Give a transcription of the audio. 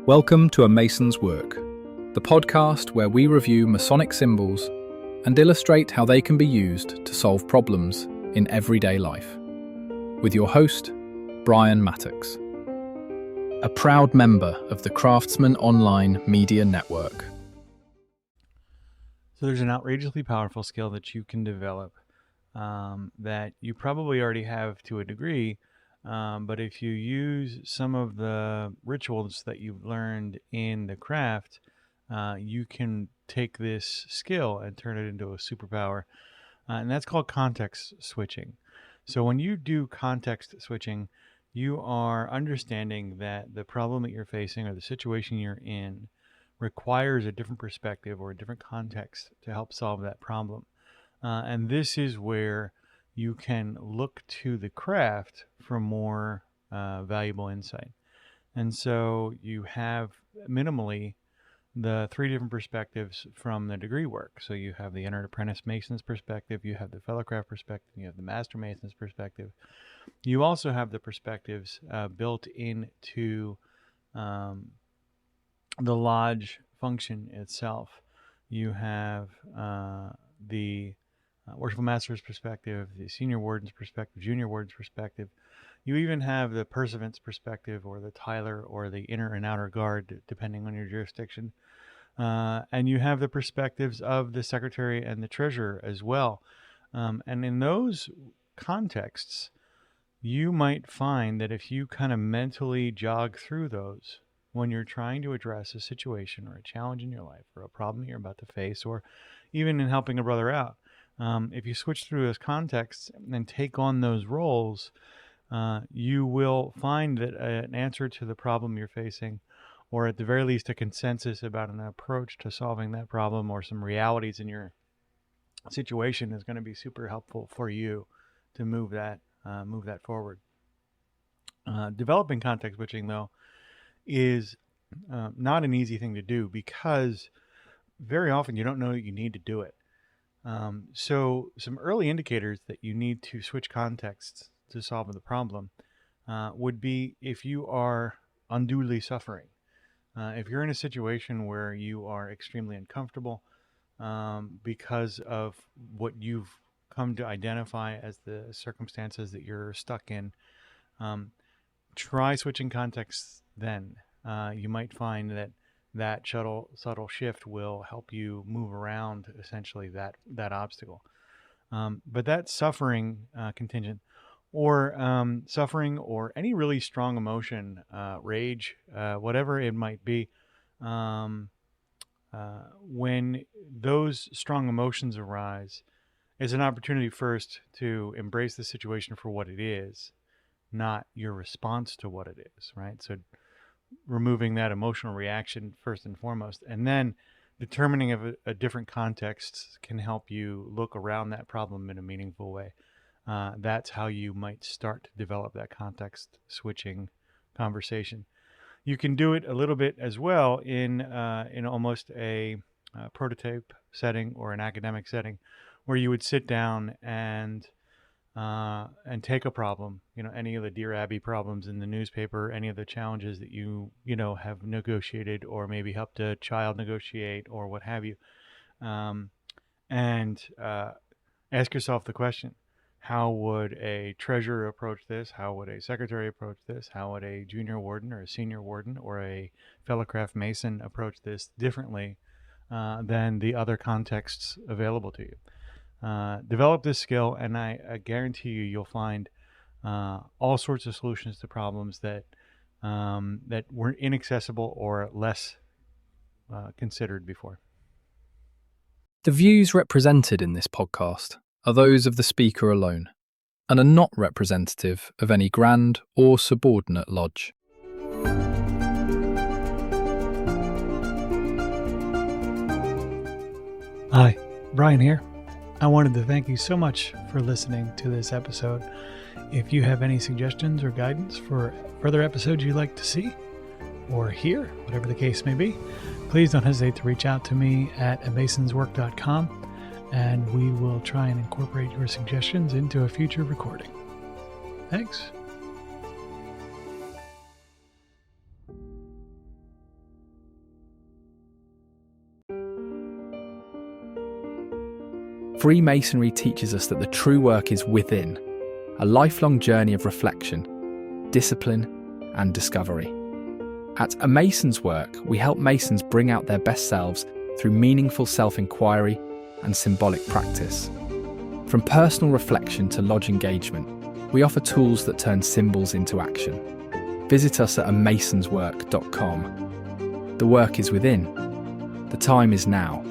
Welcome to A Mason's Work, the podcast where we review Masonic symbols and illustrate how they can be used to solve problems in everyday life. With your host, Brian Mattox, a proud member of the Craftsman Online Media Network. So there's an outrageously powerful skill that you can develop that you probably already have to a degree, but if you use some of the rituals that you've learned in the craft, you can take this skill and turn it into a superpower, and that's called context switching. So when you do context switching, you are understanding that the problem that you're facing or the situation you're in requires a different perspective or a different context to help solve that problem. And this is where you can look to the craft for more valuable insight. And so you have minimally the three different perspectives from the degree work. So you have the Entered Apprentice Mason's perspective, you have the Fellowcraft perspective, you have the Master Mason's perspective. You also have the perspectives built into the lodge function itself. You have the Worshipful Master's perspective, the Senior Warden's perspective, Junior Warden's perspective. You even have the Pursuivant's perspective, or the Tyler, or the Inner and Outer Guard, depending on your jurisdiction. And you have the perspectives of the Secretary and the Treasurer as well. And in those contexts, you might find that if you kind of mentally jog through those when you're trying to address a situation or a challenge in your life or a problem that you're about to face, or even in helping a brother out, if you switch through those contexts and take on those roles, you will find that an answer to the problem you're facing, or at the very least a consensus about an approach to solving that problem, or some realities in your situation, is going to be super helpful for you to move that forward. Developing context switching, though, is not an easy thing to do, because very often you don't know that you need to do it. So some early indicators that you need to switch contexts to solve the problem would be if you are unduly suffering. If you're in a situation where you are extremely uncomfortable because of what you've come to identify as the circumstances that you're stuck in, try switching contexts then. You might find that subtle shift will help you move around essentially that obstacle. But that suffering contingent, or suffering, or any really strong emotion, rage, whatever it might be, when those strong emotions arise, is an opportunity first to embrace the situation for what it is, not your response to what it is, right? So removing that emotional reaction first and foremost, and then determining if a different context can help you look around that problem in a meaningful way. That's how you might start to develop that context switching conversation. You can do it a little bit as well in almost a prototype setting or an academic setting, where you would sit down and take a problem, any of the Dear Abby problems in the newspaper, any of the challenges that you have negotiated, or maybe helped a child negotiate, or what have you, and ask yourself the question: how would a treasurer approach this? How would a secretary approach this? How would a junior warden or a senior warden or a Fellowcraft Mason approach this differently than the other contexts available to you? Develop this skill, and I guarantee you'll find all sorts of solutions to problems that were inaccessible or less considered before. The views represented in this podcast are those of the speaker alone, and are not representative of any grand or subordinate lodge. Hi, Brian here. I wanted to thank you so much for listening to this episode. If you have any suggestions or guidance for further episodes you'd like to see or hear, whatever the case may be, please don't hesitate to reach out to me at amasonswork.com, and we will try and incorporate your suggestions into a future recording. Thanks. Freemasonry teaches us that the true work is within, a lifelong journey of reflection, discipline, and discovery. At A Mason's Work, we help Masons bring out their best selves through meaningful self-inquiry and symbolic practice. From personal reflection to lodge engagement, we offer tools that turn symbols into action. Visit us at amasonswork.com. The work is within. The time is now.